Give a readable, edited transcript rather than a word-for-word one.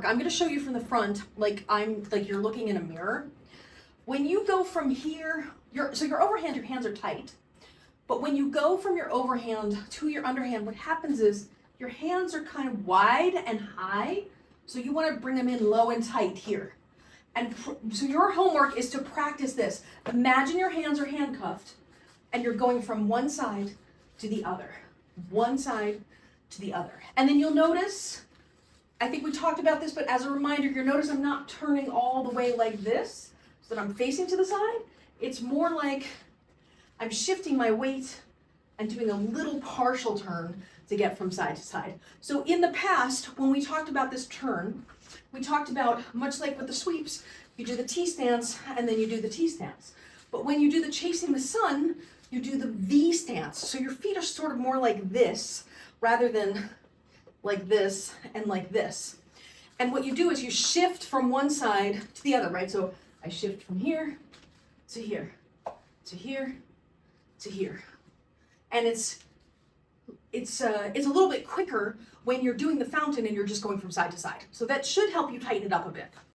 homework. I'm going to show you from the front, like you're looking in a mirror. When you go from here, your overhand, your hands are tight. But when you go from your overhand to your underhand, what happens is your hands are kind of wide and high. So you want to bring them in low and tight here. And so your homework is to practice this. Imagine your hands are handcuffed and you're going from one side to the other. One side to the other. And then you'll notice, I think we talked about this, but as a reminder, you'll notice I'm not turning all the way like this so that I'm facing to the side. It's more like I'm shifting my weight and doing a little partial turn to get from side to side. So in the past, when we talked about this turn, we talked about, much like with the sweeps, you do the T stance and then you do the T stance. But when you do the chasing the sun, you do the V stance. So your feet are sort of more like this rather than like this and like this. And what you do is you shift from one side to the other, right? So I shift from here to here, to here, to here. And it's a little bit quicker when you're doing the fountain and you're just going from side to side. So that should help you tighten it up a bit.